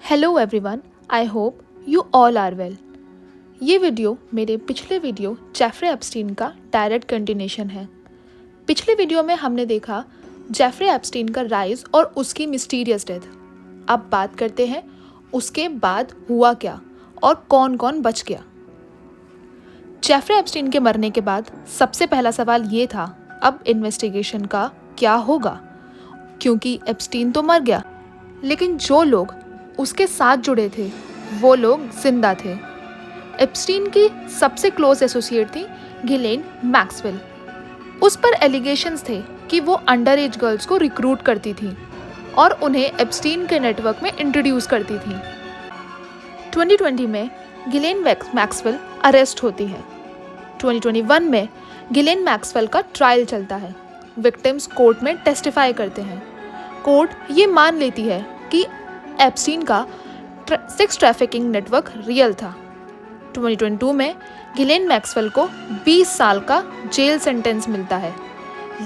Hello everyone, I hope you all are well. ये video मेरे पिछले वीडियो जेफरी एप्स्टीन का डायरेक्ट कंटिन्यूशन है। पिछले वीडियो में हमने देखा जेफरी एप्स्टीन का राइज और उसकी मिस्टीरियस डेथ। अब बात करते हैं उसके बाद हुआ क्या और कौन कौन बच गया। जेफरी एप्स्टीन के मरने के बाद सबसे पहला सवाल ये था, अब इन्वेस्टिगेशन का क्या होगा, क्योंकि एप्स्टीन तो मर गया, लेकिन जो लोग उसके साथ जुड़े थे वो लोग जिंदा थे। एप्स्टीन की सबसे क्लोज एसोसिएट थी गिलेन मैक्सवेल। उस पर एलिगेशंस थे कि वो अंडर एज गर्ल्स को रिक्रूट करती थी और उन्हें एप्स्टीन के नेटवर्क में इंट्रोड्यूस करती थी। 2020 में गिलेन मैक्सवेल अरेस्ट होती है। 2021 में गिलेन मैक्सवेल का ट्रायल चलता है। विक्टिम्स कोर्ट में टेस्टिफाई करते हैं। कोर्ट ये मान लेती है कि एप्स्टीन का सेक्स ट्रैफिकिंग नेटवर्क रियल था। 2022 में गिलेन मैक्सवेल को 20 साल का जेल सेंटेंस मिलता है,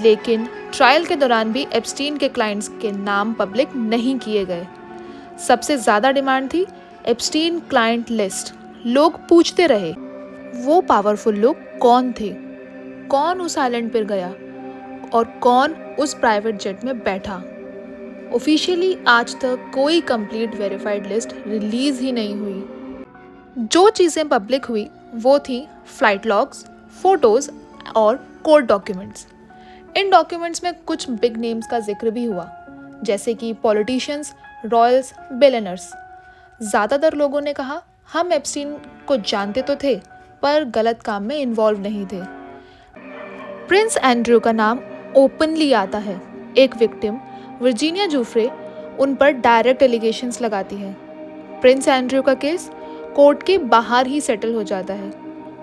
लेकिन ट्रायल के दौरान भी एप्स्टीन के क्लाइंट्स के नाम पब्लिक नहीं किए गए। सबसे ज़्यादा डिमांड थी एप्स्टीन क्लाइंट लिस्ट। लोग पूछते रहे वो पावरफुल लोग कौन थे, कौन उस आइलैंड पर गया और कौन उस प्राइवेट जेट में बैठा। ऑफिशियली आज तक कोई कंप्लीट वेरीफाइड लिस्ट रिलीज ही नहीं हुई। जो चीज़ें पब्लिक हुई वो थी फ्लाइट लॉग्स, फोटोज़ और कोर्ट डॉक्यूमेंट्स। इन डॉक्यूमेंट्स में कुछ बिग नेम्स का जिक्र भी हुआ, जैसे कि पॉलिटिशियंस, रॉयल्स, बिलियनर्स। ज़्यादातर लोगों ने कहा हम एप्स्टीन को जानते तो थे पर गलत काम में इन्वॉल्व नहीं थे। प्रिंस एंड्रयू का नाम ओपनली आता है। एक विक्टिम वर्जीनिया जूफ्रे उन पर डायरेक्ट एलिगेशंस लगाती है। प्रिंस एंड्रयू का केस कोर्ट के बाहर ही सेटल हो जाता है।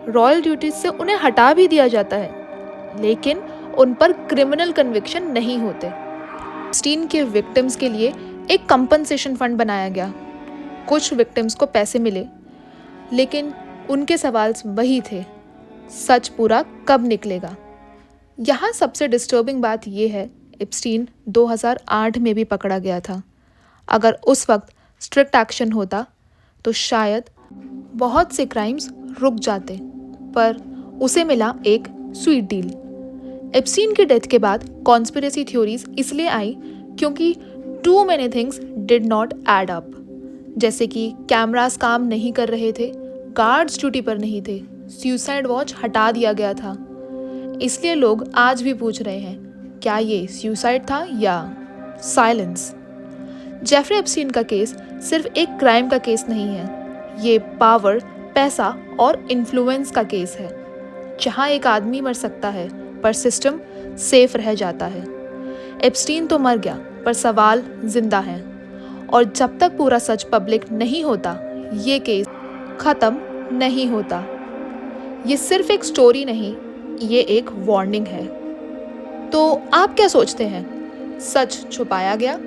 रॉयल ड्यूटीज से उन्हें हटा भी दिया जाता है, लेकिन उन पर क्रिमिनल कन्विक्शन नहीं होते। एप्स्टीन के विक्टिम्स के लिए एक कंपनसेशन फंड बनाया गया। कुछ विक्टिम्स को पैसे मिले, लेकिन उनके सवाल वही थे, सच पूरा कब निकलेगा। यहाँ सबसे डिस्टर्बिंग बात यह है, एप्स्टीन 2008 में भी पकड़ा गया था। अगर उस वक्त स्ट्रिक्ट एक्शन होता तो शायद बहुत से क्राइम्स रुक जाते, पर उसे मिला एक स्वीट डील। एप्स्टीन की डेथ के बाद कॉन्स्पिरेसी थ्योरीज इसलिए आई क्योंकि too many things did not add up, जैसे कि कैमरास काम नहीं कर रहे थे, गार्ड्स ड्यूटी पर नहीं थे, सुसाइड वॉच हटा दिया गया था। इसलिए लोग आज भी पूछ रहे हैं, क्या ये सुसाइड था या साइलेंस। जेफरी एप्स्टीन का केस सिर्फ एक क्राइम का केस नहीं है, ये पावर, पैसा और इन्फ्लुएंस का केस है, जहां एक आदमी मर सकता है पर सिस्टम सेफ रह जाता है। एप्स्टीन तो मर गया पर सवाल जिंदा है, और जब तक पूरा सच पब्लिक नहीं होता ये केस खत्म नहीं होता। ये सिर्फ एक स्टोरी नहीं, ये एक वार्निंग है। तो आप क्या सोचते हैं, सच छुपाया गया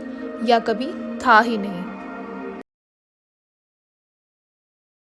या कभी था ही नहीं?